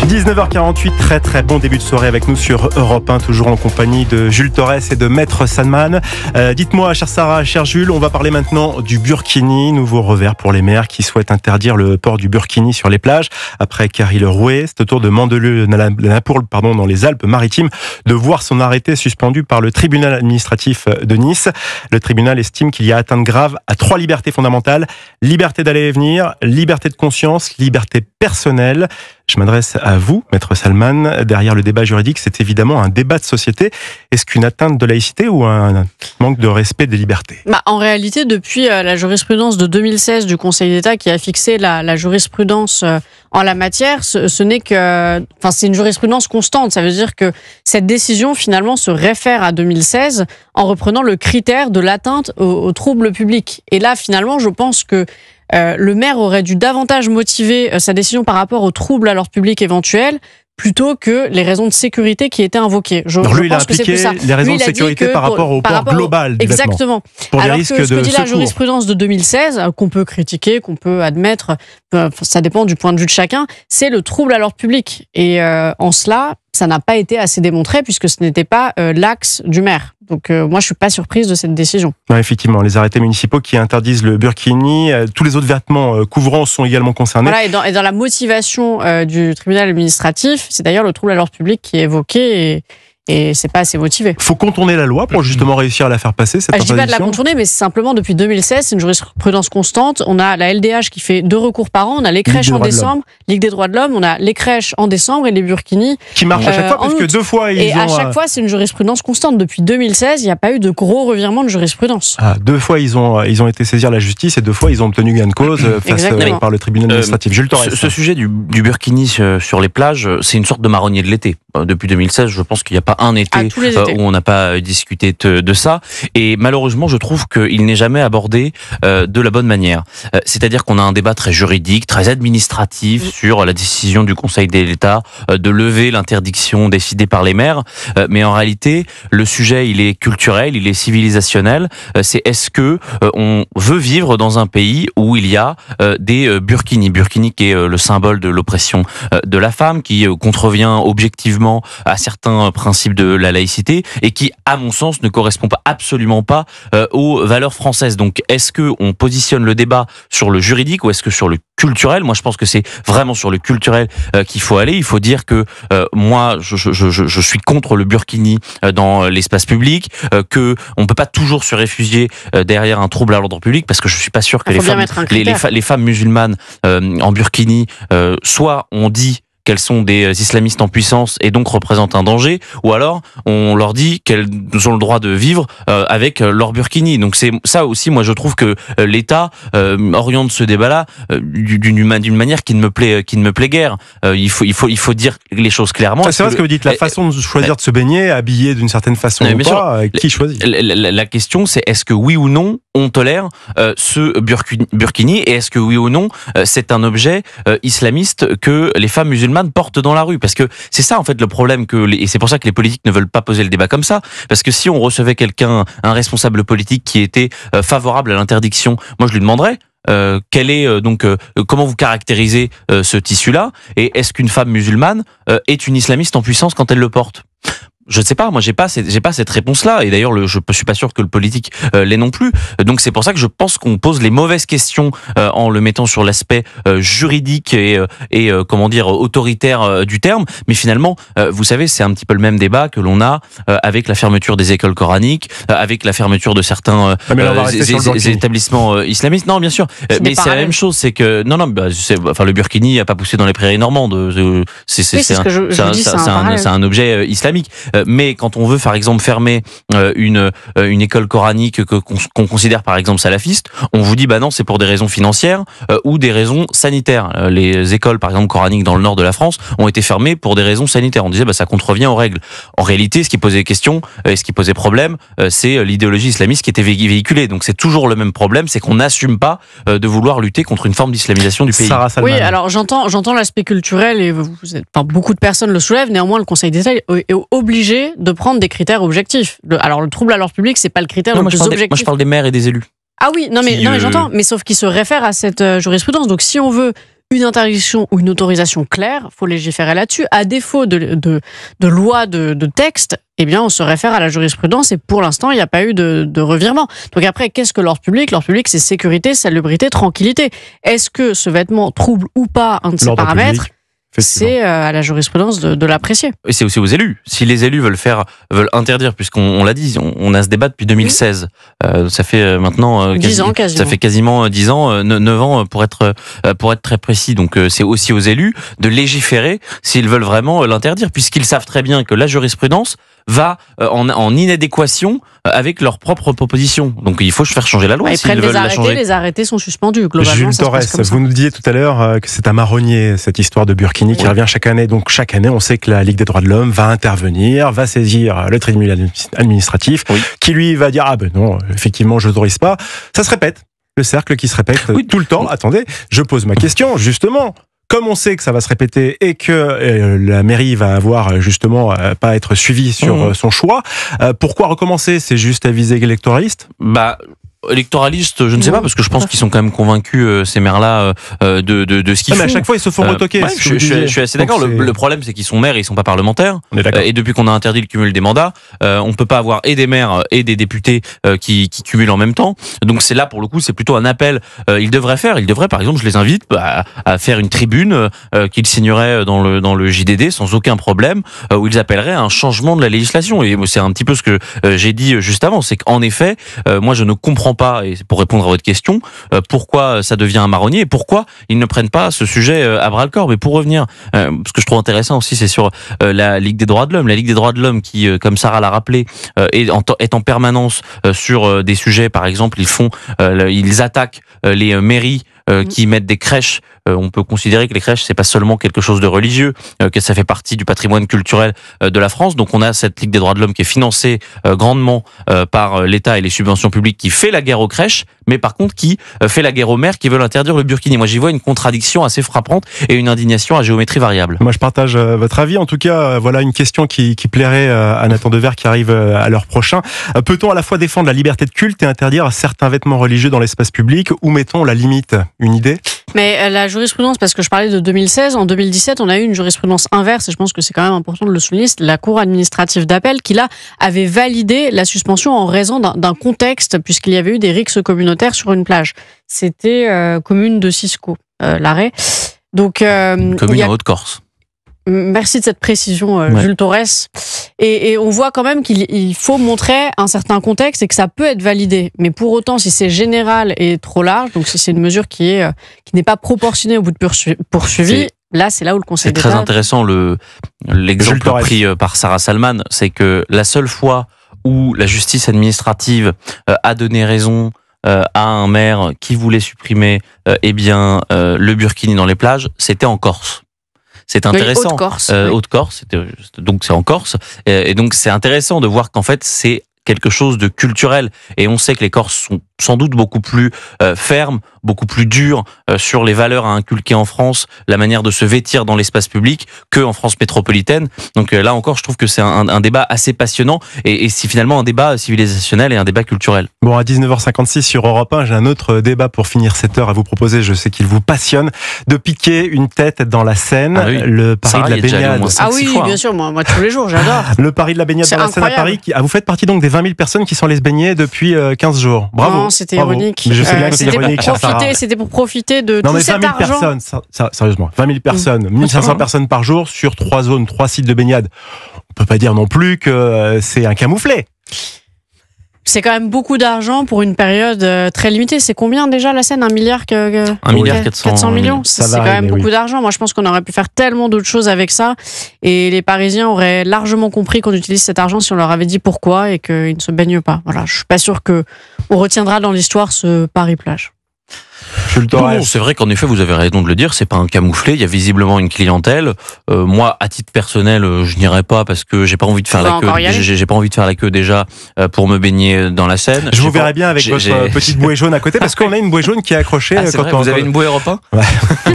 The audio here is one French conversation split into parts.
19h48, très bon début de soirée avec nous sur Europe 1, toujours en compagnie de Jules Torres et de Maître Salman. Dites-moi, chère Sarah, cher Jules, on va parler maintenant du burkini, nouveau revers pour les maires qui souhaitent interdire le port du burkini sur les plages. Après Carry-le-Rouet, c'est au tour de Mandelieu-la-Napoule, dans les Alpes-Maritimes, de voir son arrêté suspendu par le tribunal administratif de Nice. Le tribunal estime qu'il y a atteinte grave à 3 libertés fondamentales: liberté d'aller et venir, liberté de conscience, liberté personnelle. Je m'adresse à vous, Maître Salman. Derrière le débat juridique, c'est évidemment un débat de société. Est-ce qu'une atteinte de laïcité ou un manque de respect des libertés ? En réalité, depuis la jurisprudence de 2016 du Conseil d'État qui a fixé la jurisprudence en la matière, ce n'est que, c'est une jurisprudence constante. Ça veut dire que cette décision finalement se réfère à 2016 en reprenant le critère de l'atteinte au trouble public. Et là, finalement, je pense que le maire aurait dû davantage motiver sa décision par rapport aux troubles à l'ordre public éventuels plutôt que les raisons de sécurité qui étaient invoquées. Lui, il a impliqué les raisons de sécurité par rapport au port global du vêtement. Exactement. Pour Alors des que risques ce que de dit la secours. jurisprudence de 2016, qu'on peut critiquer, qu'on peut admettre, ça dépend du point de vue de chacun, c'est le trouble à l'ordre public. Et en cela, ça n'a pas été assez démontré puisque ce n'était pas l'axe du maire. Donc moi, je suis pas surprise de cette décision. Non, effectivement, les arrêtés municipaux qui interdisent le burkini, tous les autres vêtements couvrants sont également concernés. Voilà, et dans la motivation du tribunal administratif, c'est d'ailleurs le trouble à l'ordre public qui est évoqué et c'est pas assez motivé. Faut contourner la loi pour justement réussir à la faire passer, cette Je dis pas de la interdiction. contourner, mais c'est simplement depuis 2016, c'est une jurisprudence constante. On a la LDH qui fait 2 recours par an, on a les crèches en décembre, Ligue des droits de l'homme, on a les crèches en décembre et les burkinis Qui marche à chaque fois, parce que 2 fois ils et ont... à chaque fois, c'est une jurisprudence constante. Depuis 2016, il n'y a pas eu de gros revirements de jurisprudence. 2 fois ils ont été saisir la justice et 2 fois ils ont obtenu gain de cause par le tribunal administratif. Jules Torres. Ce sujet du burkini sur les plages, c'est une sorte de marronnier de l'été. Depuis 2016, je pense qu'il n'y a pas un été où on n'a pas discuté de ça. Et malheureusement, je trouve qu'il n'est jamais abordé de la bonne manière. C'est-à-dire qu'on a un débat très juridique, très administratif sur la décision du Conseil d'État de lever l'interdiction décidée par les maires. Mais en réalité, le sujet, il est culturel, il est civilisationnel. C'est est-ce que on veut vivre dans un pays où il y a des burkinis. Burkini qui est le symbole de l'oppression de la femme, qui contrevient objectivement à certains principes de la laïcité et qui, à mon sens, ne correspond absolument pas aux valeurs françaises. Donc, est-ce que on positionne le débat sur le juridique ou est-ce que sur le culturel ? Moi, je pense que c'est vraiment sur le culturel qu'il faut aller. Il faut dire que moi, je suis contre le burkini dans l'espace public, que on peut pas toujours se réfugier derrière un trouble à l'ordre public, parce que je suis pas sûr que les femmes musulmanes en burkini, soit on dit qu'elles sont des islamistes en puissance et donc représentent un danger, ou alors on leur dit qu'elles ont le droit de vivre avec leur burkini. Donc c'est ça aussi, moi je trouve que l'État oriente ce débat-là d'une manière qui ne me plaît guère. Il faut dire les choses clairement. C'est vrai ce que vous dites, la façon de choisir de se baigner, habillé d'une certaine façon ou pas, qui choisit ? La question c'est est-ce que oui ou non on tolère ce burkini et est-ce que oui ou non c'est un objet islamiste que les femmes musulmanes portent dans la rue, parce que c'est ça en fait le problème et c'est pour ça que les politiques ne veulent pas poser le débat comme ça, parce que si on recevait un responsable politique qui était favorable à l'interdiction, moi je lui demanderais comment vous caractérisez ce tissu-là, et est-ce qu'une femme musulmane est une islamiste en puissance quand elle le porte ? Je ne sais pas, moi j'ai pas cette réponse-là, et d'ailleurs je suis pas sûr que le politique l'ait non plus. Donc c'est pour ça que je pense qu'on pose les mauvaises questions en le mettant sur l'aspect juridique et autoritaire du terme. Mais finalement, vous savez, c'est un petit peu le même débat que l'on a avec la fermeture des écoles coraniques, avec la fermeture de certains établissements islamistes. Non, bien sûr, mais c'est la même chose, c'est que le burkini a pas poussé dans les prairies normandes. C'est un objet islamique. Mais quand on veut, par exemple, fermer une école coranique qu'on considère, par exemple, salafiste, on vous dit, non, c'est pour des raisons financières ou des raisons sanitaires. Les écoles, par exemple, coraniques dans le nord de la France ont été fermées pour des raisons sanitaires. On disait, ça contrevient aux règles. En réalité, ce qui posait question et ce qui posait problème, c'est l'idéologie islamiste qui était véhiculée. Donc c'est toujours le même problème, c'est qu'on n'assume pas de vouloir lutter contre une forme d'islamisation du pays. Sarah Salman. Oui, alors j'entends l'aspect culturel et beaucoup de personnes le soulèvent. Néanmoins, le Conseil d'État est obligé de prendre des critères objectifs. Alors le trouble à l'ordre public, c'est pas le critère le plus objectif. Moi je parle des maires et des élus. Ah oui, non mais j'entends, mais sauf qu'ils se réfèrent à cette jurisprudence. Donc si on veut une interdiction ou une autorisation claire, faut légiférer là-dessus. À défaut de loi, de texte, eh bien, on se réfère à la jurisprudence et pour l'instant, il n'y a pas eu de revirement. Donc après, qu'est-ce que l'ordre public ? L'ordre public, c'est sécurité, salubrité, tranquillité. Est-ce que ce vêtement trouble ou pas un de ces paramètres ? C'est à la jurisprudence de l'apprécier. Et c'est aussi aux élus. Si les élus veulent interdire, puisqu'on l'a dit, on a ce débat depuis 2016. Ça fait maintenant 10 ans quasiment. Ça fait quasiment 10 ans, 9 ans pour être très précis. Donc c'est aussi aux élus de légiférer s'ils veulent vraiment l'interdire, puisqu'ils savent très bien que la jurisprudence va en inadéquation avec leurs propres propositions. Donc il faut faire changer la loi. Ils prennent des arrêtés, les arrêtés sont suspendus globalement. Jules Torres, vous nous disiez tout à l'heure que c'est un marronnier cette histoire de Burkini qui revient chaque année. Donc chaque année, on sait que la Ligue des droits de l'homme va intervenir, va saisir le tribunal administratif, qui lui va dire non, effectivement, je n'autorise pas. Ça se répète, le cercle qui se répète tout le temps. Attendez, je pose ma question justement. Comme on sait que ça va se répéter et que la mairie va avoir justement pas être suivie sur son choix, pourquoi recommencer ? C'est juste à visée électoraliste ? Électoralistes, je ne sais pas, parce que je pense qu'ils sont quand même convaincus, ces maires-là, de ce qu'ils font. Mais à chaque fois, ils se font retoquer. Je suis assez d'accord. Le problème, c'est qu'ils sont maires et ils sont pas parlementaires. Et depuis qu'on a interdit le cumul des mandats, on peut pas avoir et des maires et des députés qui cumulent en même temps. Donc c'est là, pour le coup, c'est plutôt un appel. Ils devraient, par exemple, je les invite à faire une tribune qu'ils signeraient dans le JDD sans aucun problème, où ils appelleraient à un changement de la législation. Et c'est un petit peu ce que j'ai dit juste avant, c'est qu'en effet, moi je ne comprends pas, et pour répondre à votre question, pourquoi ça devient un marronnier et pourquoi ils ne prennent pas ce sujet à bras le corps. Mais pour revenir, ce que je trouve intéressant aussi, c'est sur la Ligue des droits de l'homme. La Ligue des droits de l'homme qui, comme Sarah l'a rappelé, est en permanence sur des sujets. Par exemple, ils attaquent les mairies qui mettent des crèches. On peut considérer que les crèches, c'est pas seulement quelque chose de religieux, que ça fait partie du patrimoine culturel de la France. Donc on a cette Ligue des droits de l'homme qui est financée grandement par l'État et les subventions publiques, qui fait la guerre aux crèches, mais par contre qui fait la guerre aux maires qui veulent interdire le burkini. Moi j'y vois une contradiction assez frappante et une indignation à géométrie variable. Moi je partage votre avis. En tout cas, voilà une question qui plairait à Nathan Devers qui arrive à l'heure prochaine. Peut-on à la fois défendre la liberté de culte et interdire certains vêtements religieux dans l'espace public? Où mettons la limite? Une idée? Mais la jurisprudence, parce que je parlais de 2016, en 2017, on a eu une jurisprudence inverse, et je pense que c'est quand même important de le souligner, la Cour administrative d'appel, qui là avait validé la suspension en raison d'un contexte, puisqu'il y avait eu des rixes communautaires sur une plage. C'était commune de Cisco, l'arrêt. Donc, commune en Haute-Corse. Merci de cette précision, Jules Torres. Et on voit quand même qu'il faut montrer un certain contexte et que ça peut être validé. Mais pour autant, si c'est général et trop large, donc si c'est une mesure qui n'est pas proportionnée au bout de poursuivi, là, c'est là où le Conseil d'État... C'est très intéressant l'exemple pris par Sarah Salman, c'est que la seule fois où la justice administrative a donné raison à un maire qui voulait supprimer le burkini dans les plages, c'était en Corse. C'est intéressant. Haute-Corse, donc c'est en Corse. Et donc c'est intéressant de voir qu'en fait c'est quelque chose de culturel. Et on sait que les Corses sont sans doute beaucoup plus fermes, beaucoup plus dures sur les valeurs à inculquer en France, la manière de se vêtir dans l'espace public, qu'en France métropolitaine. Donc là encore, je trouve que c'est un débat assez passionnant et c'est finalement un débat civilisationnel et un débat culturel. Bon, à 19h56 sur Europe 1, j'ai un autre débat pour finir cette heure à vous proposer. Je sais qu'il vous passionne de piquer une tête dans la Seine. Le pari de la baignade. Ah oui, bien sûr, moi tous les jours, j'adore. Le pari de la baignade dans la Seine à Paris. Vous faites partie donc des 20 000 personnes qui sont allées se baigner depuis 15 jours. Bravo. Non, c'était ironique. Mais je sais bien que c'est ironique. C'était pour profiter de tout cet argent. 20 000 personnes, sérieusement, 20 000 personnes, 1500 personnes par jour sur 3 zones, 3 sites de baignade. On peut pas dire non plus que c'est un camouflet. C'est quand même beaucoup d'argent pour une période très limitée. C'est combien déjà la Seine? 1 milliard 400 millions. C'est quand même beaucoup d'argent. Moi, je pense qu'on aurait pu faire tellement d'autres choses avec ça. Et les Parisiens auraient largement compris qu'on utilise cet argent si on leur avait dit pourquoi et qu'ils ne se baignent pas. Voilà, je suis pas sûr qu'on retiendra dans l'histoire ce Paris-Plage. Non, c'est vrai qu'en effet, vous avez raison de le dire, c'est pas un camouflet, il y a visiblement une clientèle. Moi, à titre personnel, je n'irai pas parce que j'ai pas envie de faire la queue. J'ai pas envie de faire la queu déjà pour me baigner dans la Seine. Je vous verrai bien avec votre petite bouée jaune à côté parce qu'on a une bouée jaune qui est accrochée. Vous avez une bouée Europe 1? Ouais.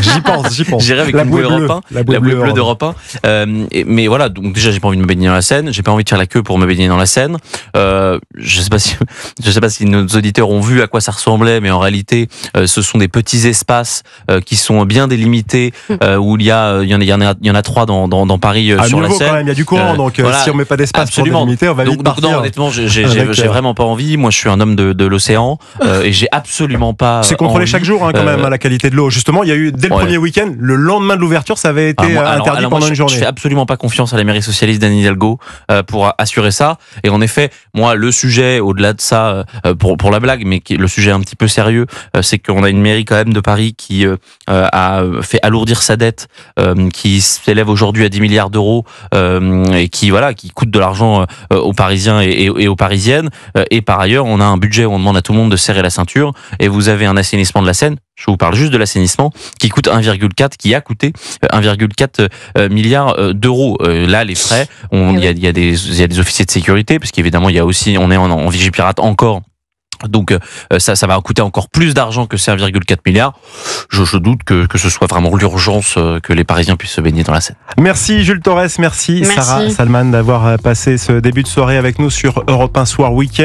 J'y pense. J'irai avec la une bouée Europe 1, la bouée bleue d'Europe 1. Mais voilà, donc déjà j'ai pas envie de me baigner dans la Seine, j'ai pas envie de faire la queue pour me baigner dans la Seine. Je sais pas si nos auditeurs ont vu à quoi ça ressemblait, mais en réalité, ce sont des petits espaces qui sont bien délimités, où il y en a 3 dans Paris sur la Seine. Quand même, il y a du courant, donc voilà, si on met pas d'espace trop absolument délimité, on va vite partir. Donc non, honnêtement, j'ai vraiment pas envie. Moi, je suis un homme de l'océan et j'ai absolument pas. C'est contrôlé chaque jour, quand même, la qualité de l'eau. Justement, il y a eu dès le premier week-end, le lendemain de l'ouverture, ça avait été interdit pendant une journée. Je fais absolument pas confiance à la mairie socialiste d'Anne Hidalgo pour assurer ça. Et en effet, moi, le sujet, au-delà de ça, pour la blague, mais le sujet un petit peu sérieux, c'est qu'on a une mairie quand même de Paris qui a fait alourdir sa dette, qui s'élève aujourd'hui à 10 milliards d'euros et qui coûte de l'argent aux Parisiens et aux Parisiennes. Et par ailleurs, on a un budget où on demande à tout le monde de serrer la ceinture. Et vous avez un assainissement de la Seine. Je vous parle juste de l'assainissement qui coûte 1,4, qui a coûté 1,4 milliard d'euros. Là, les frais, il y a des officiers de sécurité, parce qu'évidemment, il y a aussi, on est en Vigipirate encore. Donc ça va coûter encore plus d'argent que ces 1,4 milliard. Je doute que ce soit vraiment l'urgence que les Parisiens puissent se baigner dans la Seine. Merci Jules Torres, merci Sarah Salman d'avoir passé ce début de soirée avec nous sur Europe 1 Soir Week-end.